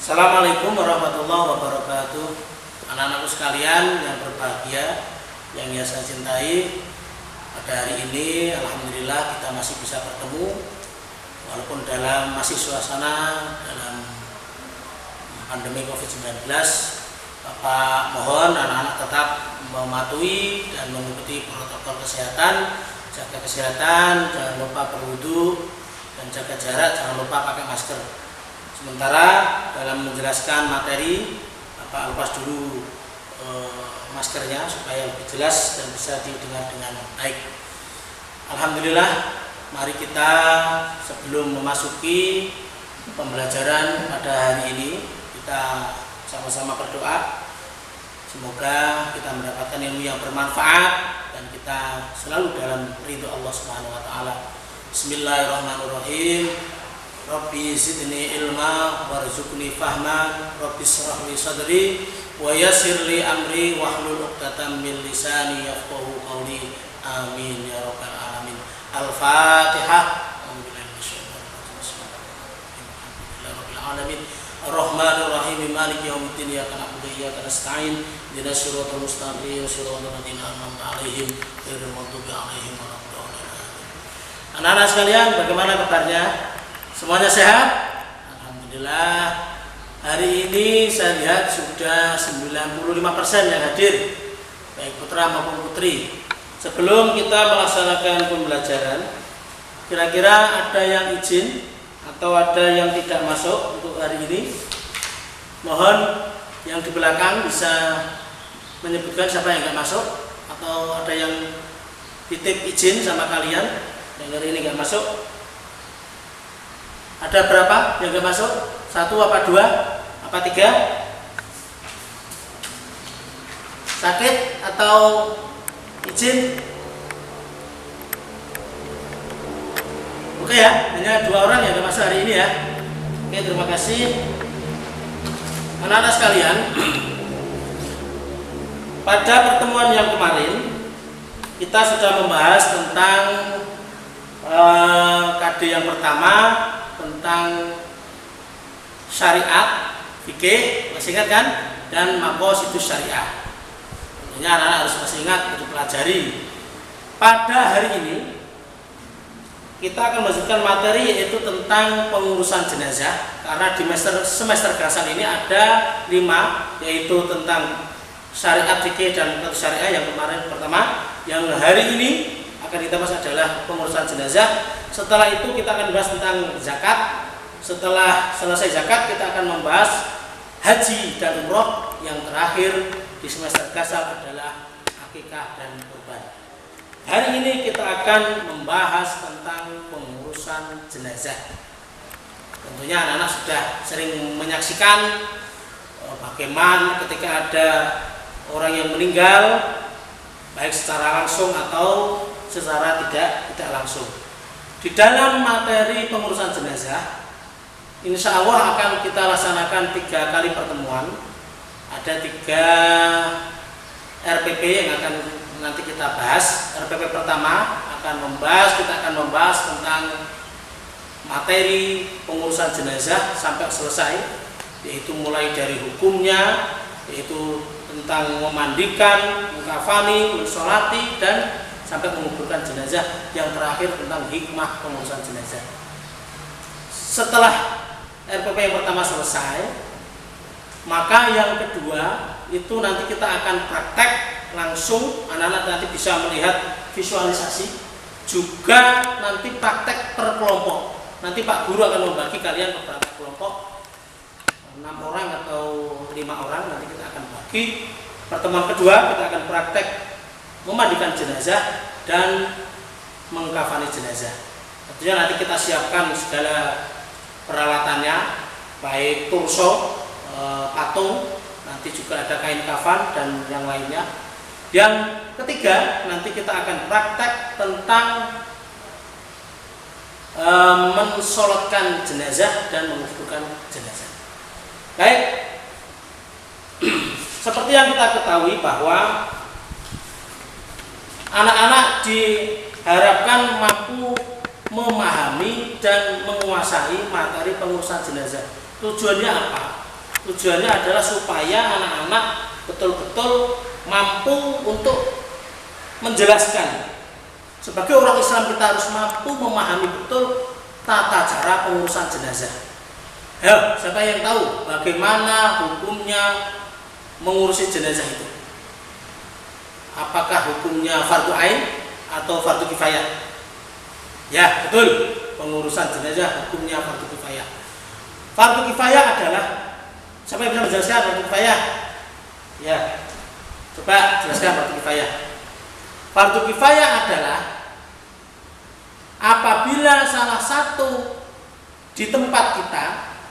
Assalamualaikum warahmatullahi wabarakatuh. Anak-anakku sekalian yang berbahagia, yang saya cintai, pada hari ini alhamdulillah kita masih bisa bertemu walaupun masih suasana dalam pandemi COVID-19. Bapak mohon anak-anak tetap mematuhi dan mengikuti protokol kesehatan, jaga kesehatan, jangan lupa berwudu dan jaga jarak, jangan lupa pakai masker. Sementara dalam menjelaskan materi, Bapak lepas dulu maskernya supaya lebih jelas dan bisa didengar dengan baik. Alhamdulillah, mari kita sebelum memasuki pembelajaran pada hari ini, kita sama-sama berdoa. Semoga kita mendapatkan ilmu yang bermanfaat dan kita selalu dalam ridho Allah Subhanahu wa taala. Bismillahirrahmanirrahim. Rabbi zidni ilma warzuqni fahma, Rabbi shrah li sadri wa yassir li amri wahlul 'uqdatam min lisani yafqahu qawli. Amin ya rabbal alamin. Al-Fatihah. Bismillahirrahmanirrahim. Alamin. Ar-Rahmanir Rahim. Maliki yaumiddin. Iyyaka na'budu wa iyyaka nasta'in. Ihdinas siratal mustaqim. Siratal ladzina an'amta 'alaihim ghairil maghdubi 'alaihim waladdallin. Anak-anak sekalian, bagaimana kabarnya? Semuanya sehat? Alhamdulillah. Hari ini saya lihat sudah 95% yang hadir, baik putra maupun putri. Sebelum kita melaksanakan pembelajaran, kira-kira ada yang izin atau ada yang tidak masuk untuk hari ini? Mohon yang di belakang bisa menyebutkan siapa yang nggak masuk, atau ada yang titip izin sama kalian yang hari ini nggak masuk. Ada berapa yang nggak masuk? 1 apa 2 apa 3? Sakit atau izin? Oke ya, hanya 2 orang yang nggak masuk hari ini ya. Oke, terima kasih. Anak-anak sekalian, pada pertemuan yang kemarin kita sudah membahas tentang KD yang pertama, tentang syariat, fikih, masih ingat kan? Dan maqasidus syariah. Tentunya anak-anak harus masih ingat untuk pelajari. Pada hari ini kita akan melanjutkan materi yaitu tentang pengurusan jenazah, karena di semester gasal ini ada 5, yaitu tentang syariat, fikih, dan maqasidus syariah yang kemarin pertama. Yang hari ini akan kita bahas adalah pengurusan jenazah. Setelah itu kita akan bahas tentang zakat. Setelah selesai zakat kita akan membahas haji dan umroh. Yang terakhir di semester gasal adalah akikah dan kurban. Hari ini kita akan membahas tentang pengurusan jenazah. Tentunya anak-anak sudah sering menyaksikan bagaimana ketika ada orang yang meninggal, baik secara langsung atau secara tidak langsung. Di dalam materi pengurusan jenazah, insya Allah akan kita laksanakan 3 kali pertemuan. Ada 3 RPP yang akan nanti kita bahas. RPP pertama kita akan membahas tentang materi pengurusan jenazah sampai selesai, yaitu mulai dari hukumnya, yaitu tentang memandikan, mengkafani, mensolati, dan sampai menguburkan jenazah. Yang terakhir tentang hikmah pengurusan jenazah. Setelah RPP yang pertama selesai, maka yang kedua itu nanti kita akan praktek langsung. Anak-anak nanti bisa melihat visualisasi, juga nanti praktek per kelompok. Nanti Pak Guru akan membagi kalian ke beberapa kelompok, 6 orang atau 5 orang, nanti kita akan bagi. Pertemuan kedua kita akan praktek memandikan jenazah dan mengkafani jenazah. Tentunya nanti kita siapkan segala peralatannya, baik torso, patung, nanti juga ada kain kafan dan yang lainnya. Yang ketiga nanti kita akan praktek tentang mensolatkan jenazah dan menguburkan jenazah. Baik, seperti yang kita ketahui bahwa anak-anak diharapkan mampu memahami dan menguasai materi pengurusan jenazah. Tujuannya apa? tujuannya adalah supaya anak-anak betul-betul mampu untuk menjelaskan. Sebagai orang Islam kita harus mampu memahami betul tata cara pengurusan jenazah. Ayo, siapa yang tahu bagaimana hukumnya mengurusi jenazah itu? Apakah hukumnya fardu ain atau fardu kifayah? Ya, betul. Pengurusan jenazah hukumnya fardu kifayah. Fardu kifayah adalah, siapa yang bisa menjelaskan fardu kifayah? Ya, coba jelaskan fardu kifayah. Fardu kifayah adalah apabila salah satu di tempat kita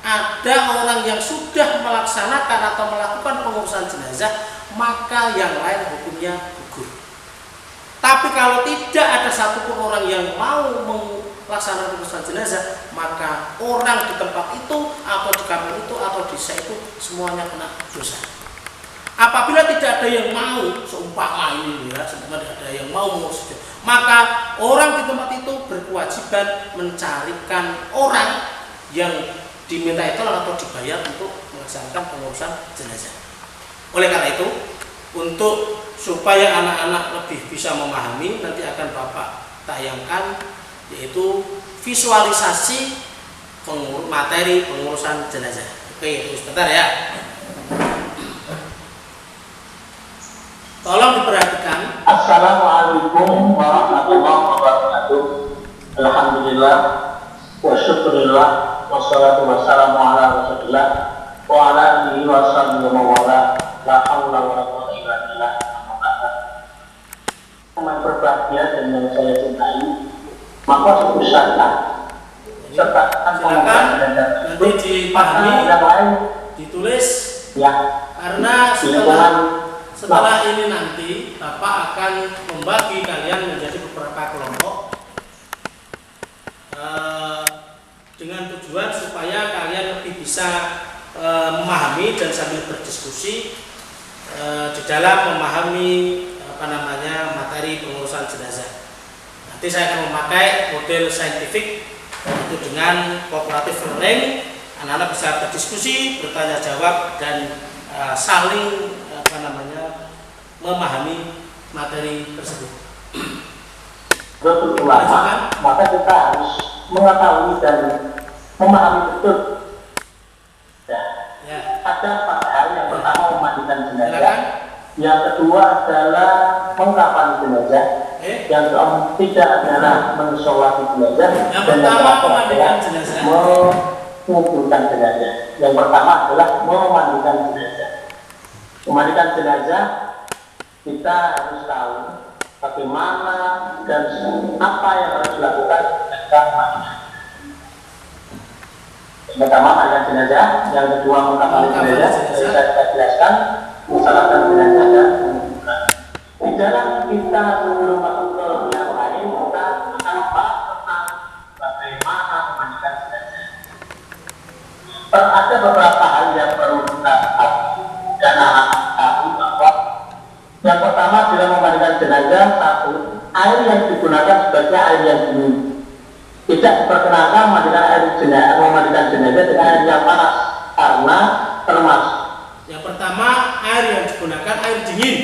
ada orang yang sudah melaksanakan atau melakukan pengurusan jenazah, maka yang lain hukumnya gugur. Tapi kalau tidak ada satupun orang yang mau melaksanakan pengurusan jenazah, maka orang di tempat itu atau di kampung itu atau desa itu semuanya kena dosa. Apabila tidak ada yang mau, seumpama ini ya, seumpama tidak ada yang mau mengurus, maka orang di tempat itu berkewajiban mencarikan orang yang diminta tolong atau dibayar untuk melaksanakan pengurusan jenazah. Oleh karena itu, untuk supaya anak-anak lebih bisa memahami, nanti akan Bapak tayangkan yaitu visualisasi materi pengurusan jenazah. Oke, itu sebentar ya. Tolong diperhatikan. Assalamualaikum warahmatullahi wabarakatuh. Alhamdulillah wa syukurillah wassalatu wassalamu ala rasulillah wa ala alihi wa sahbihi wa wala la haula wa la quwwata illa billah. Teman berbahagia dan yang saya cintai, maka sebesarnya serta silakan nanti dipahami, yang lain ditulis ya, karena setelah ini nanti Bapak akan membagi kalian menjadi beberapa kelompok dengan tujuan supaya kalian lebih bisa memahami dan sambil berdiskusi di dalam memahami materi pengurusan jenazah. Nanti saya akan memakai model saintifik itu dengan cooperative learning. Anak-anak bisa berdiskusi, bertanya jawab dan saling memahami materi tersebut. Betul, maka kita harus mengetahui dan memahami betul. Ya. Ada 4 hal. Yang pertama memandikan jenazah, yang kedua adalah mengkafani jenazah, yang ketiga adalah mensolati jenazah, yang pertama memandikan jenazah, menguburkan jenazah. Yang pertama adalah memandikan jenazah. Memandikan jenazah, kita harus tahu bagaimana dan apa yang harus dilakukan ketika mandi. Yang pertama mandikan jenazah, yang kedua mengkafani jenazah. Saya jelaskan mensolati jenazah dan menguburkan. Di dalam kita sebelum masuk ke yang lain, kita akan bahas tentang bagaimana memandikan jenazah. Ada beberapa hal yang perlu kita tahu dan anak-anak tahu bahwa yang pertama dalam memandikan jenazah, satu, air yang digunakan sebagai air yang dingin. Tidak diperkenankan memandikan jenazah dengan air yang panas karena termasuk. Yang pertama, air yang digunakan air dingin.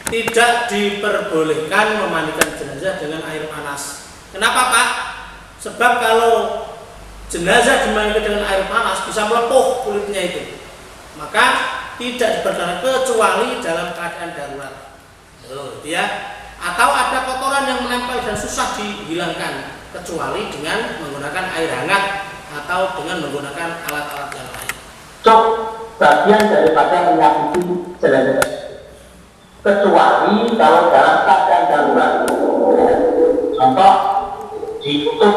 Tidak diperbolehkan memandikan jenazah dengan air panas. Kenapa, Pak? Sebab kalau jenazah dimandikan dengan air panas bisa melepuh kulitnya itu. Maka tidak diperkenankan kecuali dalam keadaan darurat. Ya. Atau ada kotoran yang menempel dan susah dihilangkan kecuali dengan menggunakan air hangat atau dengan menggunakan alat-alat yang lain. Cok, bagian daripada menyakiti jenazah. Kecuali kalau dalam keadaan darurat. Contoh ditutup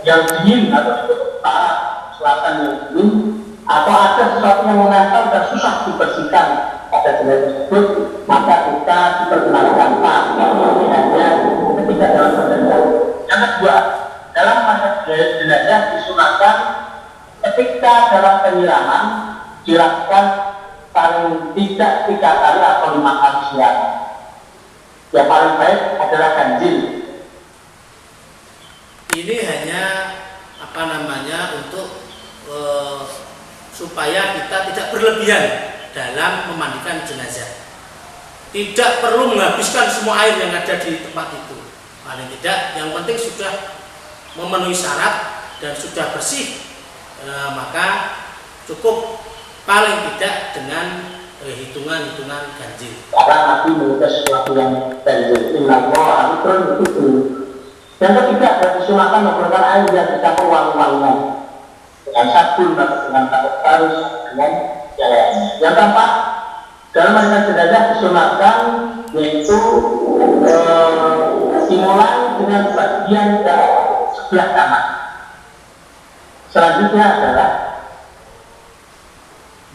yang dingin atau ditutup utara selatan yang dingin, atau ada sesuatu yang menempel dan susah dibersihkan pada jenazah tersebut, maka kita diperkenalkan ini hanya ketika dalam jenazah. Yang kedua, dalam jenazah disunahkan ketika dalam penyiraman dilakukan paling tidak 3 kali atau 5 kali siram. Yang paling baik adalah ganjil. Ini hanya untuk supaya kita tidak berlebihan dalam memandikan jenazah. Tidak perlu menghabiskan semua air yang ada di tempat itu. Paling tidak, yang penting sudah memenuhi syarat dan sudah bersih, maka cukup paling tidak dengan hitungan-hitungan ganjil. Karena Nabi mengutus sesuatu yang ganjil. Innallaha amrun itu. Yang ketiga adalah disunahkan menggunakan air yang dicampur wangi-wangian dengan sabun atau dengan takut harus dengan yang lainnya. Yang keempat, dalam mandikan jenazah disunahkan yaitu dimulai dengan bagian sebelah kanan. Selanjutnya adalah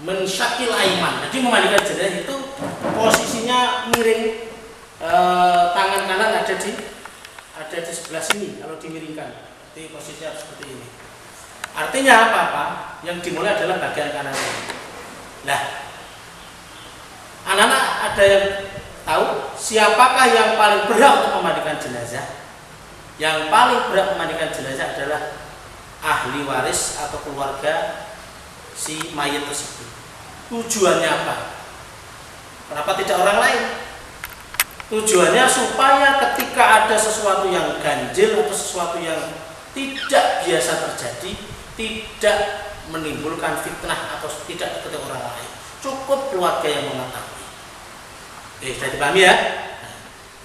mensyakil aiman. Jadi memandikan jenazah itu posisinya miring, tangan kanan ada di sebelah sini kalau dimiringkan. Jadi posisinya seperti ini. Artinya apa? Yang dimulai adalah bagian kanan. Nah, anak-anak ada yang tahu siapakah yang paling berhak untuk memandikan jenazah? Yang paling berhak memandikan jenazah adalah ahli waris atau keluarga si mayat tersebut. Tujuannya apa? Kenapa tidak orang lain? Tujuannya supaya ketika ada sesuatu yang ganjil atau sesuatu yang tidak biasa terjadi, tidak menimbulkan fitnah atau tidak kepada orang lain. Cukup keluarga yang mengetahui. Sudah dipahami ya?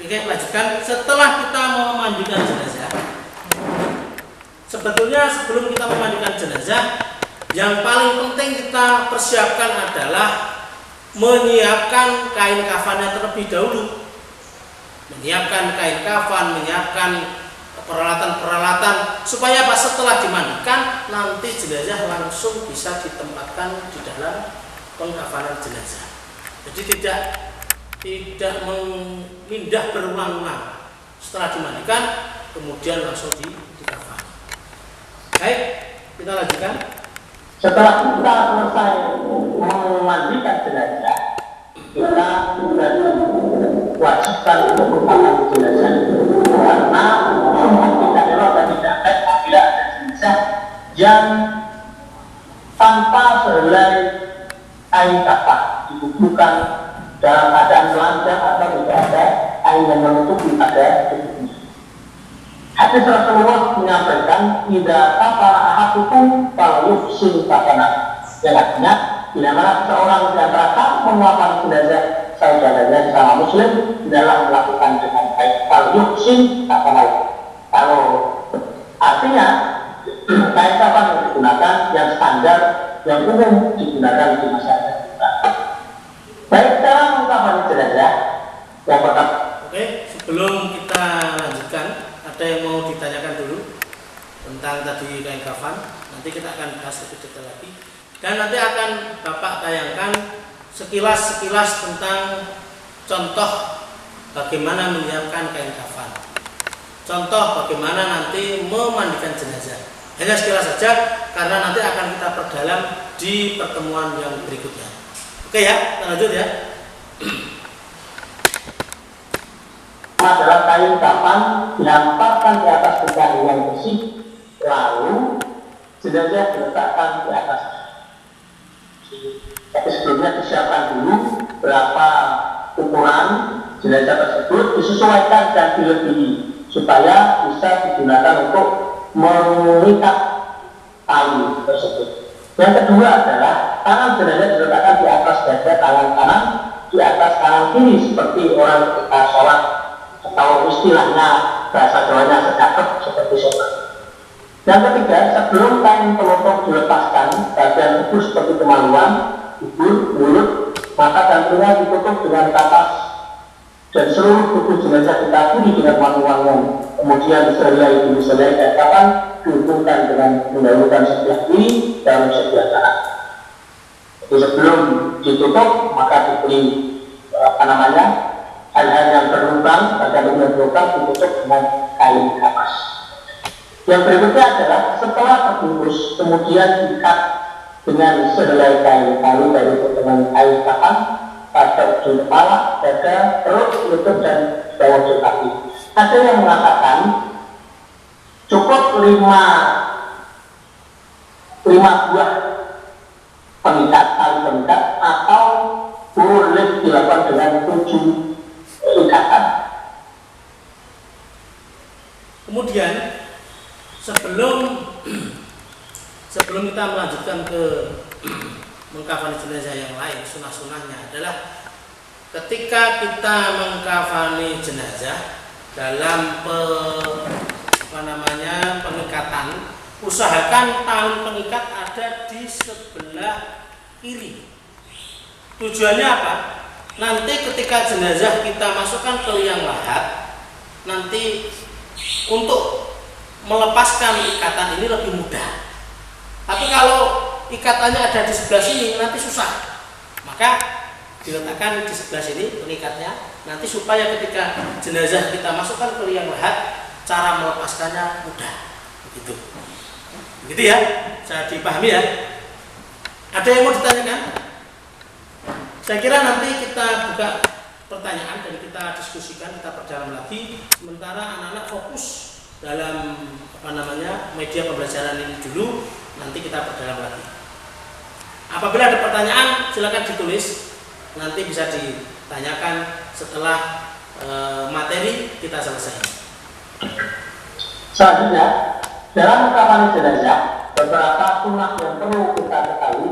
Oke, lanjutkan. Setelah kita memandikan jenazah, sebetulnya sebelum kita memandikan jenazah, yang paling penting kita persiapkan adalah menyiapkan kain kafannya terlebih dahulu. Menyiapkan kain kafan, menyiapkan peralatan-peralatan supaya pas setelah dimandikan nanti jenazah langsung bisa ditempatkan di dalam pengkafanan jenazah. Jadi tidak memindah berulang-ulang. Setelah dimandikan kemudian langsung dikafan. Baik, kita lanjutkan. Setelah kita selesai memandikan jenazah, kita sudah diwajibkan untuk mengkafankan jenazah karena tidak elok dan tidak baik apabila ada jenazah yang tanpa sehelai kain kafan dikuburkan dalam keadaan telanjang atau tidak ada kain yang menutupi pada tubuhnya. Hadis Rasulullah menyampaikan tidak kafara ahadukum fal yuhsin kafana, yang artinya bila mana seorang di antara kamu menguapkan jenazah saudaranya sama muslim dalam melakukan dengan baik fal yuhsin kafana. Kalau artinya kain kafan yang digunakan yang standar yang umum digunakan di masyarakat kita. Baik, dalam mengkafankan jenazah yang pertama. Oke, sebelum kita lanjutkan, ada yang mau ditanyakan dulu tentang tadi kain kafan? Nanti kita akan bahas lebih detail lagi. Dan nanti akan Bapak tayangkan sekilas tentang contoh bagaimana menyiapkan kain kafan. Contoh bagaimana nanti memandikan jenazah. Hanya sekilas saja karena nanti akan kita perdalam di pertemuan yang berikutnya. Oke ya, kita lanjut ya. Adalah kain kafan dilemparkan di atas benda yang bersih, lalu jenazah diletakkan di atas. Tapi sebelumnya disiapkan dulu berapa ukuran jenazah tersebut, disesuaikan dan dilebihi supaya bisa digunakan untuk mengikat tali tersebut. Yang kedua adalah tangan jenazah diletakkan di atas dada tangan kanan, di atas tangan kiri seperti orang ketika sholat atau istilahnya bahasa Jawanya secakep seperti sholat. Yang ketiga, sebelum kain penutup dilepaskan, bagian tubuh seperti kemaluan, hidung, mulut, mata dan telinga ditutup dengan kapas dan seluruh tubuh jenazah ditaburi dengan wangi-wangian. Kemudian diselai dan kapan dihubungkan dengan mendahulukan sebelah kiri dan sebelah kanan. Jadi sebelum ditutup maka diberi hal-hal yang berlubang, bagian yang berlubang ditutup dengan kain kapas. Yang berikutnya adalah setelah terbungkus kemudian diikat dengan sehelai kain, lalu dari potongan kain kapan pada ujung kepala, dada, perut, lutut dan bawah kaki. Ada yang mengatakan cukup 5 buah pengikat, tali pengikat, atau boleh dilakukan dengan 7 ikatan. Kemudian sebelum kita melanjutkan ke mengkafani jenazah yang lain, sunah-sunahnya adalah ketika kita mengkafani jenazah dalam pengikatan, usahakan tali pengikat ada di sebelah kiri. Tujuannya apa? Nanti ketika jenazah kita masukkan ke liang lahat, nanti untuk melepaskan ikatan ini lebih mudah. Tapi kalau ikatannya ada di sebelah sini nanti susah. Maka diletakkan di sebelah sini pengikatnya, nanti supaya ketika jenazah kita masukkan ke liang lahat, cara melepaskannya mudah. Begitu. Begitu ya? Saya dipahami ya? Ada yang mau ditanyakan? Saya kira nanti kita buka pertanyaan dan kita diskusikan, kita perdalam lagi. Sementara anak-anak fokus dalam media pembelajaran ini dulu, nanti kita perdalam lagi. Apabila ada pertanyaan silakan ditulis, nanti bisa ditanyakan setelah materi kita selesai. Selanjutnya, dalam mengkafani jenazah, beberapa sunnah yang perlu kita ketahui.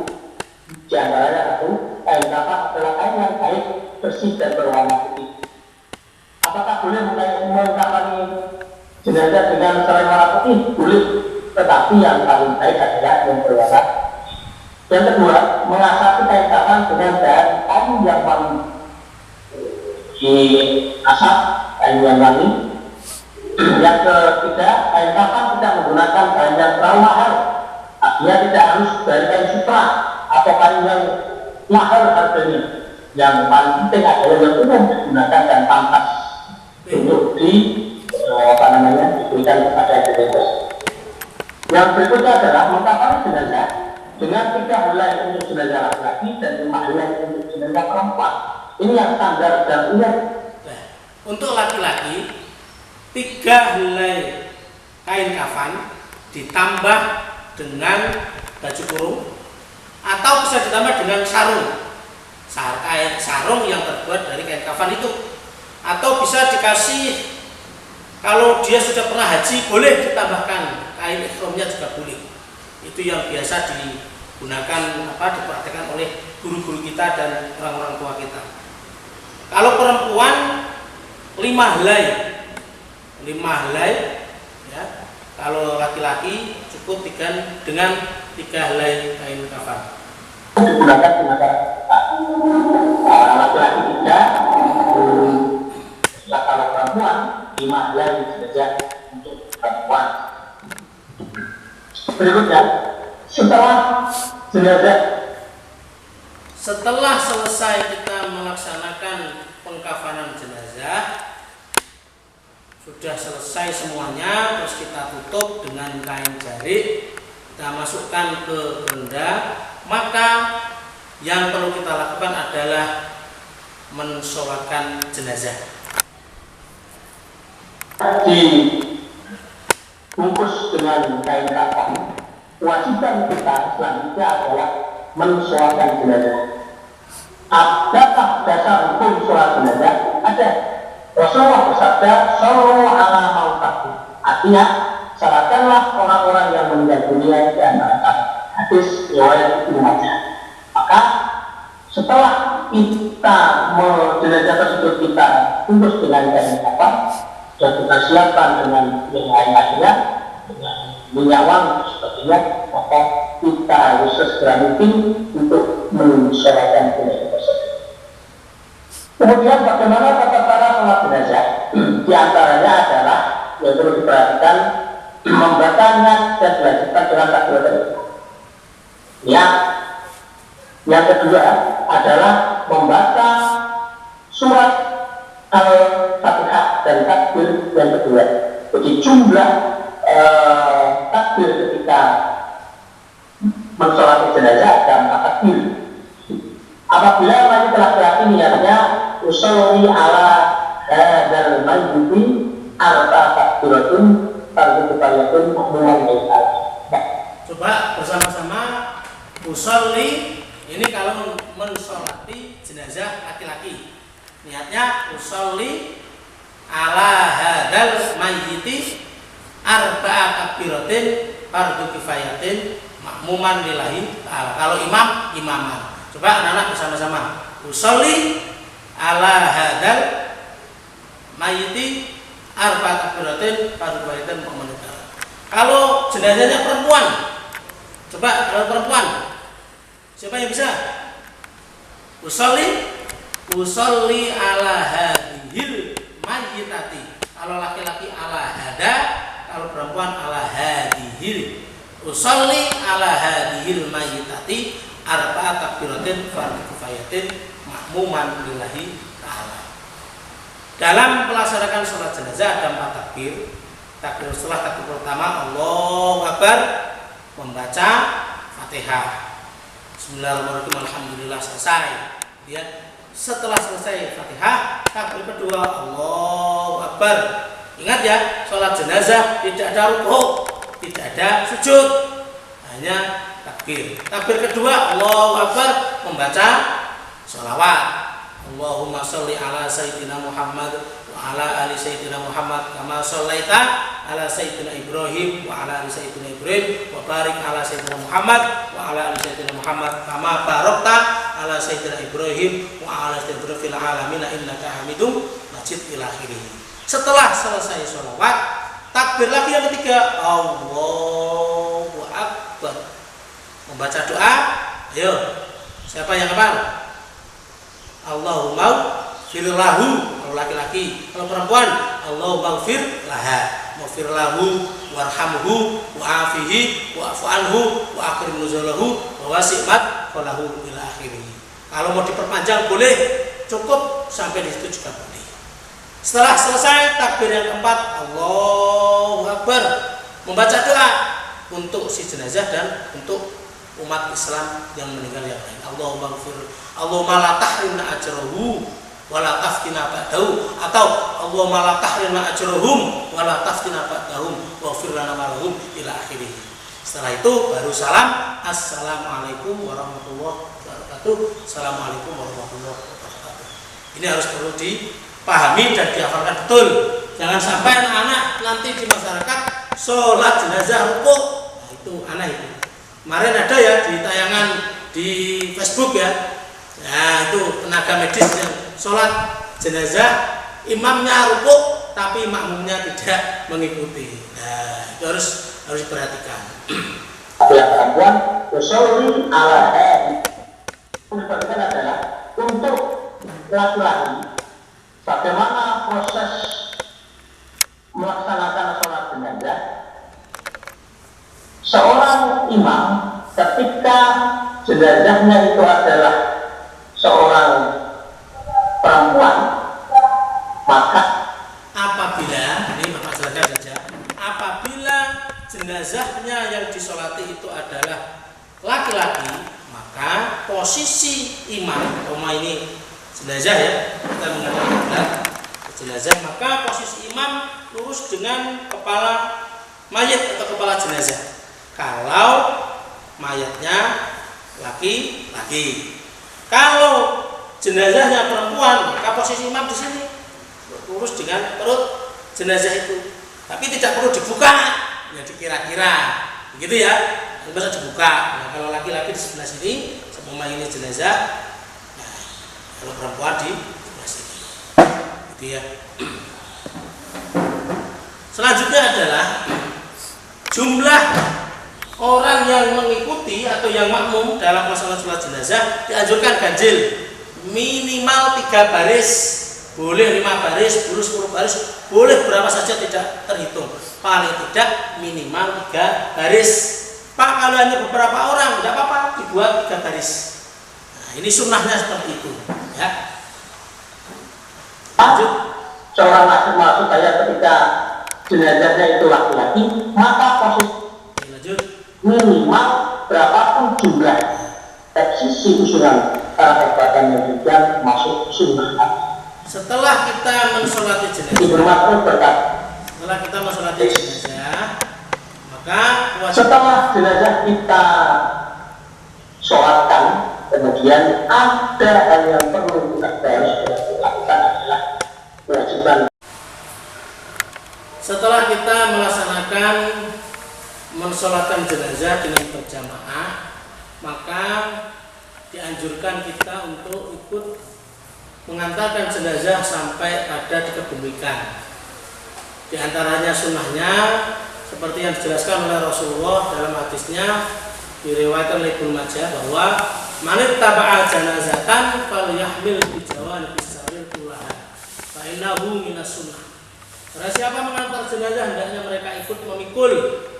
Di antaranya satu, kain kafan adalah kain yang baik, bersih dan berwarna putih. Apakah boleh mengkafani jenazah dengan selain warna putih? Boleh, tetapi yang paling baik adalah yang berwarna. Yang kedua, mengasati kain kafan dengan kain yang paling diasap, kain yang wangi. Yang ketiga, kain kafan tidak menggunakan kain yang terlalu mahal. Artinya tidak harus dari kain sutra atau kain yang mahal harganya. Yang paling penting adalah yang umum digunakan dan pantas untuk diberikan kepada jenazah. Yang berikutnya adalah mengkafani jenazah dengan 3 helai untuk jenazah laki-laki dan 5 helai untuk jenazah perempuan. Ini yang standar dan umum. Untuk laki-laki 3 helai kain kafan ditambah dengan baju kurung atau bisa ditambah dengan sarung yang terbuat dari kain kafan itu, atau bisa dikasih, kalau dia sudah pernah haji boleh ditambahkan kain ihramnya juga boleh. Itu yang biasa digunakan dipraktikkan oleh guru-guru kita dan orang-orang tua kita. Kalau perempuan 5 helai ya. Kalau laki-laki cukup dengan 3 helai kain kafan. Digunakan laki-laki 3, kalau perempuan 5 helai saja untuk perempuan. Berikutnya, setelah selesai kita melaksanakan pengkafanan jenazah, sudah selesai semuanya, terus kita tutup dengan kain jarik, kita masukkan ke benda, maka yang perlu kita lakukan adalah mensolatkan jenazah. Dibungkus dengan kain kafan, kewajiban kita selanjutnya adalah mensolatkan jenazah. Adakah dasar hukum sholat jenazah? Ada. Rasulullah bersabda, "Shallu ala mautakum." Artinya, salatkanlah orang-orang yang meninggal dunia di antara kalian. Hadis riwayat Ibnu Majah. Maka setelah kita jenazah tersebut kita bungkus dengan kain kafan dan kita siapkan dengan yang lain-lainnya, dengan minyak wangi sebagainya, maka kita harus segera mungkin untuk mensolatkan jenazah tersebut. Kemudian bagaimana tata cara sholat jenazah? Di antaranya adalah yang perlu diperhatikan, membacanya dan dilanjutkan dengan takbiratul ihram. Yang kedua adalah membaca surat Al-Fatihah dan takbir yang kedua. Jadi jumlah takbir ketika mensolati jenazah dan takbir. Apabila wanita laki-laki niatnya usolli ala hadzal mayyiti arba takbiratun tarbitatun makmuman baikal. Coba bersama-sama Usolli ini kalau mensolati jenazah laki-laki. Niatnya usolli ala hadal mayyiti arba'a takbiratin fardu kifayatin makmuman lillahi ta'ala. Kalau imam, imaman. Coba anak-anak bersama-sama. Usolli ala hadal mayyiti arba'a takbiratin fardu kifayatin makmuman lillahi ta'ala. Kalau jenazahnya perempuan, coba kalau perempuan, siapa yang bisa? Usolli ala hadhil mayyitati. Kalau laki-laki ala hada, kalau perempuan ala hadhil. Usolli ala hadhil mayyitati arba'a takbiratin fardu kifayatin makmuman lillahi ta'ala. Dalam melaksanakan sholat jenazah ada 4 takbir. Takbir setelah takbir pertama Allahu Akbar, membaca Fatihah. Bismillahirrahmanirrahim, alhamdulillah, selesai. Kemudian setelah selesai Fatihah, takbir kedua Allahu Akbar. Ingat ya, sholat jenazah tidak ada rukuk, tidak ada sujud, hanya takbir. Takbir kedua Allahu Akbar, membaca sholawat. Allahumma sholli ala sayyidina Muhammad wa ala ali sayyidina Muhammad kama shallaita ala sayyidina Ibrahim wa ala ali sayyidina Ibrahim wa barik ala sayyidina Muhammad wa ala ali sayyidina Muhammad kama barakta ala sayyidina Ibrahim wa ala sayyidina Ibrahim fil alamin innaka Hamidum Majid ila akhirih. Setelah selesai sholawat, takbir lagi yang ketiga Allahu Akbar, membaca doa. Ayo, siapa yang hafal? Allahumma firlahu kalau laki-laki, kalau perempuan Allahumma fir laha, maghfir lahu warhamhu wa'afihi wa'fu anhu wa akrim nuzulahu wa wasi'mat falahu ila akhirih. Kalau mau diperpanjang boleh, cukup sampai di situ juga boleh. Setelah selesai takbir yang keempat Allahu Akbar, membaca doa untuk si jenazah dan untuk umat Islam yang meninggal yang lain. Allahumma ghfir, Allahumma la tahrimna ajrahu wa la taftina ba'dahu, atau Allahumma la tahrimna ajrahum wa la taftina ba'dahum waghfir lana wa lahum ila akhirih. Setelah itu baru salam, assalamualaikum warahmatullahi wabarakatuh. Assalamualaikum warahmatullahi wabarakatuh. Ini harus perlu dipahami dan dihafalkan betul. Jangan sampai anak-anak nanti di masyarakat sholat jenazah rukuk. Nah, itu aneh itu. Kemarin ada ya di tayangan di Facebook ya. Nah, itu tenaga medis yang sholat jenazah, imamnya rukuk tapi makmumnya tidak mengikuti. Nah, itu harus diperhatikan. Yang perempuan usolli ala hadhi. Yang adalah untuk laki-laki bagaimana proses melaksanakan sholat jenazah. Seorang imam ketika jenazahnya itu adalah seorang perempuan, maka apabila, ini Bapak jelaskan saja, apabila jenazahnya yang disolati itu adalah laki-laki, maka posisi imam, ini jenazah ya, kita mengatakan jenazah, maka posisi imam lurus dengan kepala mayat atau kepala jenazah. Kalau mayatnya laki-laki, kalau jenazahnya perempuan, maka posisi imam di sini lurus dengan perut jenazah itu. Tapi tidak perlu dibuka, ya dikira-kira, begitu ya. Bisa dibuka. Nah, kalau laki-laki di sebelah sini, semua ini jenazah. Nah, kalau perempuan di sebelah sini, gitu ya. Selanjutnya adalah jumlah orang yang mengikuti atau yang makmum dalam melaksanakan sholat jenazah dianjurkan ganjil minimal 3 baris, boleh 5 baris, boleh 10 baris, boleh berapa saja tidak terhitung, paling tidak minimal 3 baris. Pak, kalau hanya beberapa orang tidak apa-apa, dibuat 3 baris. Nah, ini sunnahnya seperti itu ya. Lanjut, seorang masuk saya ketika jenazahnya itu laki-laki, maka posisi minimal berapapun jumlah sisi usulan para kekuatan yang juga masuk sunnah. Setelah kita mensolati jenazah, setelah kita mensolati jenazah, maka setelah jenazah kita sholatkan, kemudian ada hal yang perlu kita harus lakukan adalah kewajiban. Setelah kita melaksanakan mensolatkan jenazah dengan berjamaah, maka dianjurkan kita untuk ikut mengantarkan jenazah sampai pada dikebumikan. Di antaranya sunnahnya seperti yang dijelaskan oleh Rasulullah dalam hadisnya diriwayatkan oleh Ibnu Majah bahwa man ittaba'a janazatan falyahmil bi jawanibis sarir kullaha fa innahu minas sunnah. Karena siapa mengantar jenazah hendaknya mereka ikut memikul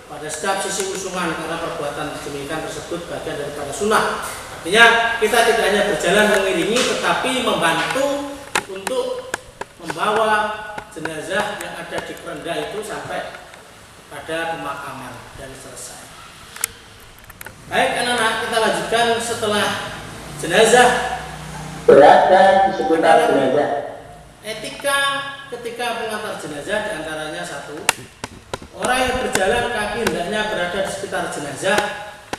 pada setiap sisi usungan karena perbuatan demikian tersebut bagian daripada sunnah. Artinya kita tidak hanya berjalan mengiringi tetapi membantu untuk membawa jenazah yang ada di keranda itu sampai pada pemakaman dan selesai. Baik anak-anak, kita lanjutkan setelah jenazah Berada di sekitar jenazah. Etika ketika mengantar jenazah diantaranya satu, orang yang berjalan kaki hendaknya berada di sekitar jenazah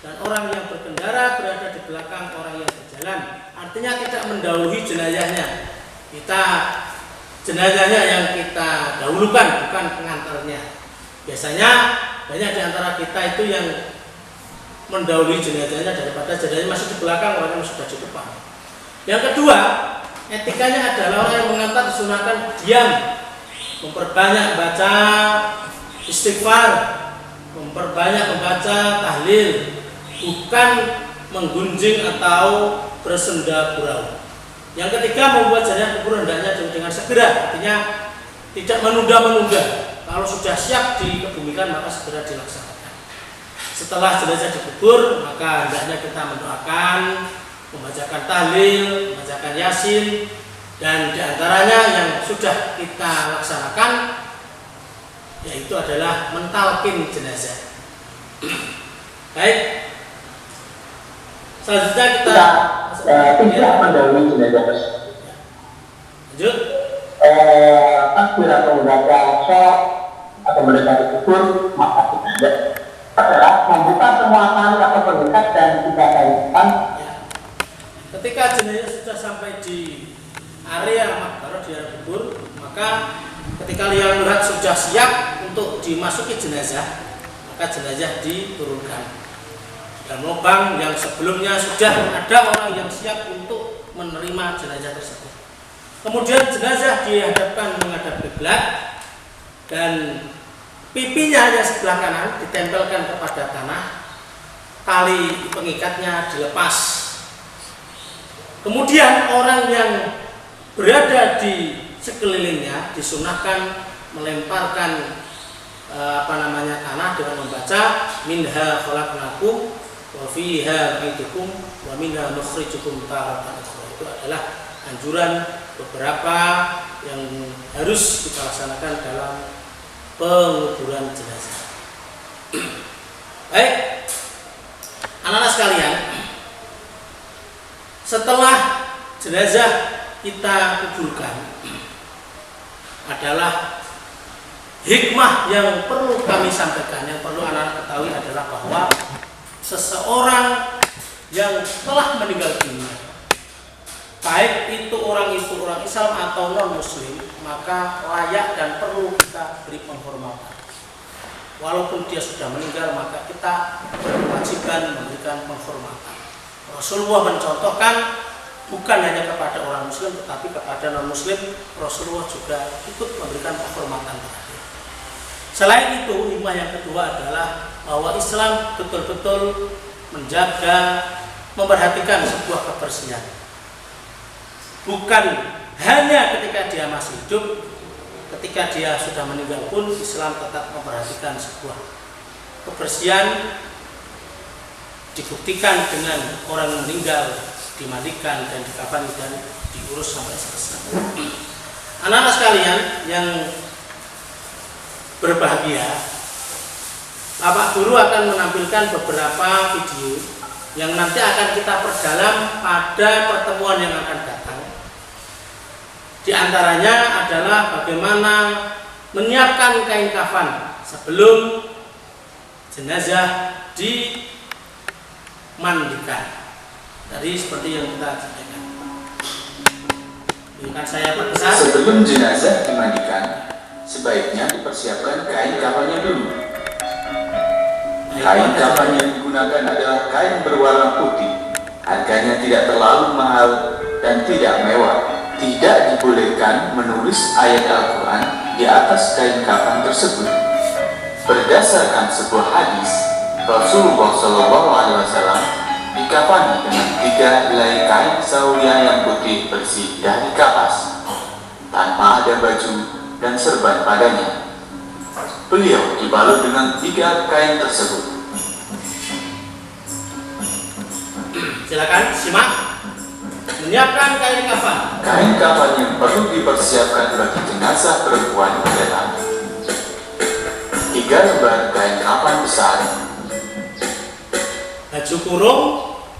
dan orang yang berkendara berada di belakang orang yang berjalan. Artinya tidak mendahului jenazahnya. Jenazahnya yang kita dahulukan, bukan pengantarnya. Biasanya banyak di antara kita itu yang mendahului jenazahnya daripada jenazahnya masih di belakang, orang yang sudah di depan. Yang kedua, etikanya adalah orang yang mengantar disunahkan diam, memperbanyak baca istighfar, memperbanyak membaca tahlil, bukan menggunjing atau bersenda gurau. Yang ketiga, membuat jenazah kubur hendaknya dengan segera, artinya tidak menunda-menunda. Kalau sudah siap dikebumikan maka segera dilaksanakan. Setelah jenazah dikubur maka hendaknya kita mendoakan, membacakan tahlil, membacakan yasin, dan diantaranya yang sudah kita laksanakan yaitu adalah mentalkin jenazah. Baik, selanjutnya kita tidak mendahului jenazah tersebut. Lanjut. Takbir atau membaca sholat atau mereka dikubur maka tidak adalah membuka semua tali atau pendekat dan kita kaitkan. Ketika jenazah sudah sampai di area makbarah di area kubur, maka ketika liang lihat sudah siap untuk dimasuki jenazah, maka jenazah diturunkan dan lubang yang sebelumnya sudah ada orang yang siap untuk menerima jenazah tersebut. Kemudian jenazah dihadapkan menghadap kiblat dan pipinya yang sebelah kanan ditempelkan kepada tanah, tali pengikatnya dilepas. Kemudian orang yang berada di sekelilingnya disunahkan melemparkan tanah dengan membaca minha khalaqnakum wa fiha nu'idukum wa minha nukhrijukum taratan ukhra. Itu adalah anjuran beberapa yang harus kita laksanakan dalam penguburan jenazah. Baik, anak-anak sekalian, setelah jenazah kita kuburkan adalah hikmah yang perlu kami sampaikan, yang perlu anak-anak ketahui adalah bahwa seseorang yang telah meninggal dunia, baik itu orang Islam atau non Muslim, maka layak dan perlu kita beri penghormatan. Walaupun dia sudah meninggal, maka kita berkewajiban memberikan penghormatan. Rasulullah mencontohkan bukan hanya kepada orang Muslim, tetapi kepada non Muslim. Rasulullah juga ikut memberikan penghormatan kepada. Selain itu, hikmah yang kedua adalah bahwa Islam betul-betul menjaga, memperhatikan sebuah kebersihan. Bukan hanya ketika dia masih hidup, ketika dia sudah meninggal pun Islam tetap memperhatikan sebuah kebersihan. Dibuktikan dengan orang meninggal dimandikan dan dikafani dan diurus sampai selesai. Anak-anak sekalian yang berbahagia, Bapak Guru akan menampilkan beberapa video yang nanti akan kita perdalam pada pertemuan yang akan datang. Di antaranya adalah bagaimana menyiapkan kain kafan sebelum jenazah dimandikan. Tadi seperti yang kita sampaikan. Ini kan saya berpesan. Sebelum jenazah dimandikan, sebaiknya dipersiapkan kain kafannya dulu. Kain kafan yang digunakan adalah kain berwarna putih. Harganya tidak terlalu mahal dan tidak mewah. Tidak dibolehkan menulis ayat Al-Quran di atas kain kafan tersebut. Berdasarkan sebuah hadis, Rasulullah SAW dikafani dengan 3 helai kain saulia yang putih bersih dari kapas, tanpa ada baju dan serban padanya. Beliau dibalut dengan 3 kain tersebut. Silakan simak. Menyiapkan kain kafan. Kain kafan yang perlu dipersiapkan bagi jenazah perempuan adalah 3 lembar kain kafan besar, Baju kurung,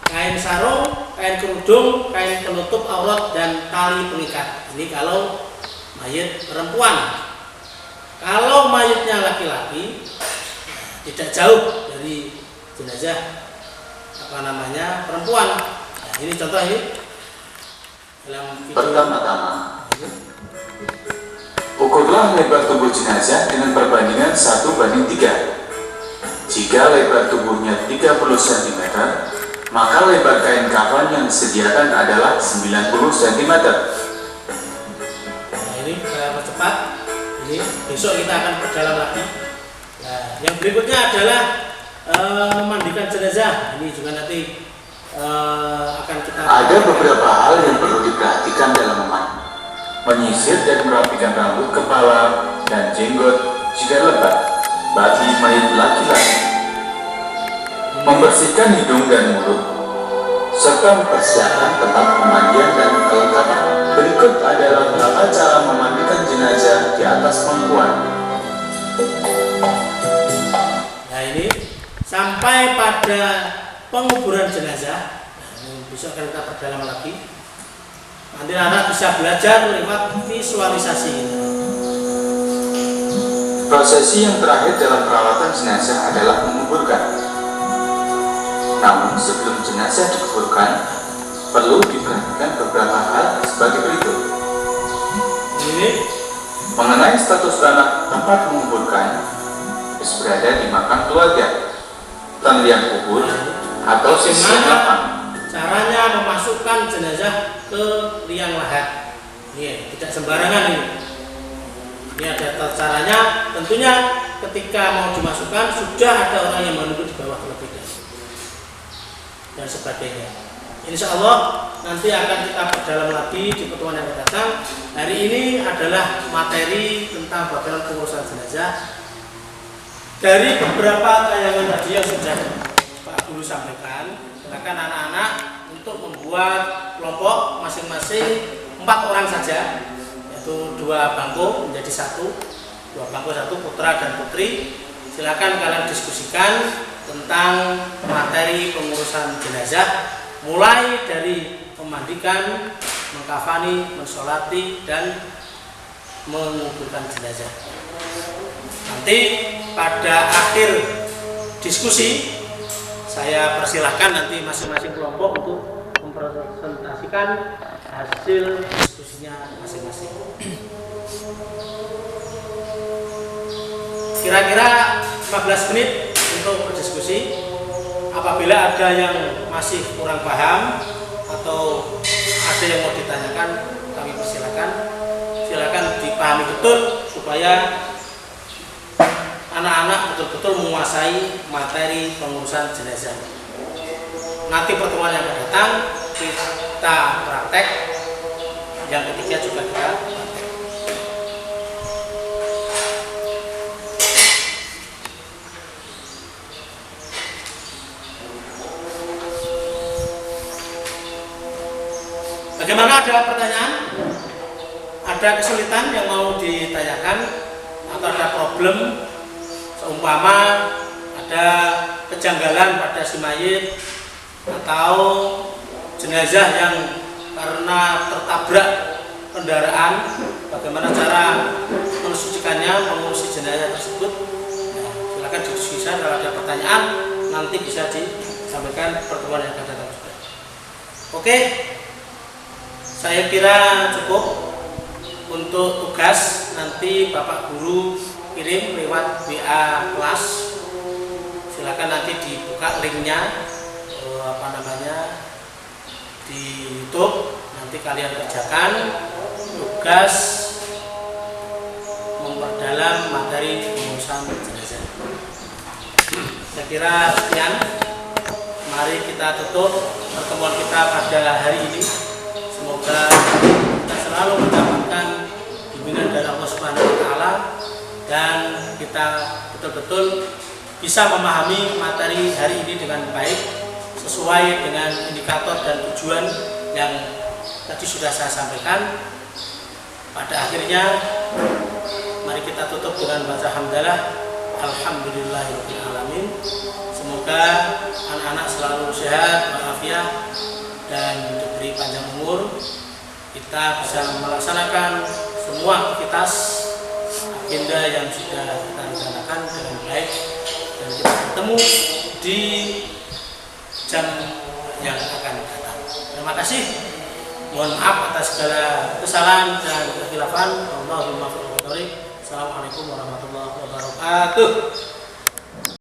kain sarung, kain kerudung, kain penutup aurat, dan tali pengikat. Ini kalau mayit perempuan. Kalau mayitnya laki-laki, tidak jauh dari jenazah perempuan. Nah, ini contoh ini dalam video. Pertama-tama, ukurlah lebar tubuh jenazah dengan perbandingan 1:3. Jika lebar tubuhnya 30 cm, maka lebar kain kafan yang disediakan adalah 90 cm. Nah, ini saya percepat. Ini besok kita akan perdalam lagi. Nah, yang berikutnya adalah memandikan jenazah. Ini juga nanti akan kita. Ada beberapa hal yang perlu diperhatikan dalam memandi. Menyisir dan merapikan rambut, kepala, dan jenggot jika lebat bagi mayit laki-laki. Membersihkan hidung dan mulut, serta mempersiapkan tempat pemandian dan kelengkapan. Berikut adalah tata cara memandikan jenazah di atas pangkuan. Nah, ini sampai pada penguburan jenazah. Nah, ini besok akan kita perdalam lagi. Nanti anak bisa belajar lewat visualisasi. Prosesi yang terakhir dalam perawatan jenazah adalah menguburkan. Namun sebelum jenazah dikuburkan, perlu diperhatikan beberapa hal sebagai berikut. Ini Mengenai status tanah tempat menguburkan, harus berada di makam keluarga, tanah liang kubur, atau sisi lapang. caranya memasukkan jenazah ke liang lahat. Ini tidak sembarangan ini. Ini ada caranya. Tentunya ketika mau dimasukkan sudah ada orang yang menunggu di bawah terlebih dahulu dan sebagainya. Insya Allah nanti akan kita perdalam lagi di pertemuan yang akan datang. Hari ini adalah materi tentang bagaimana pengurusan jenazah. Dari beberapa tayangan tadi yang sudah Pak Guru sampaikan, silakan anak-anak untuk membuat kelompok masing-masing 4 orang saja, yaitu 2 bangku menjadi 1, 2 bangku 1 putra dan putri. Silakan kalian diskusikan tentang materi pengurusan jenazah, mulai dari memandikan, mengkafani, mensolati, dan menguburkan jenazah. Nanti pada akhir diskusi saya persilahkan nanti masing-masing kelompok untuk mempresentasikan hasil diskusinya masing-masing. Kira-kira 15 menit untuk berdiskusi. Apabila ada yang masih kurang paham atau ada yang mau ditanyakan, kami persilakan. Silakan dipahami betul supaya anak-anak betul-betul menguasai materi pengurusan jenazah. Nanti pertemuan yang akan datang kita praktek, yang ketiga juga kita praktek. Bagaimana, ada pertanyaan? Ada kesulitan yang mau ditanyakan atau ada problem? Seumpama ada kejanggalan pada si mayit atau jenazah yang karena tertabrak kendaraan, bagaimana cara mensucikannya, mengurusi jenazah tersebut? Nah, silakan didiskusikan. Kalau ada pertanyaan nanti bisa disampaikan pertemuan yang akan datang. Oke, saya kira cukup untuk tugas. Nanti Bapak Guru kirim lewat WA kelas. Silakan nanti dibuka linknya, di YouTube. Nanti kalian kerjakan tugas memperdalam materi pengurusan jenazah. Saya kira sekian. Mari kita tutup pertemuan kita pada hari ini. Semoga kita selalu mendapatkan bimbingan dari Allah Subhanahu wa taala dan kita betul-betul bisa memahami materi hari ini dengan baik sesuai dengan indikator dan tujuan yang tadi sudah saya sampaikan. Pada akhirnya mari kita tutup dengan baca hamdalah, alhamdulillahirabbil alamin. Semoga anak-anak selalu sehat walafiat dan diberi panjang umur. Kita bisa melaksanakan semua aktivitas agenda yang sudah kita rencanakan dengan baik, dan kita bertemu di jam yang akan datang. Terima kasih. Mohon maaf atas segala kesalahan dan kekhilafan. Assalamualaikum warahmatullahi wabarakatuh.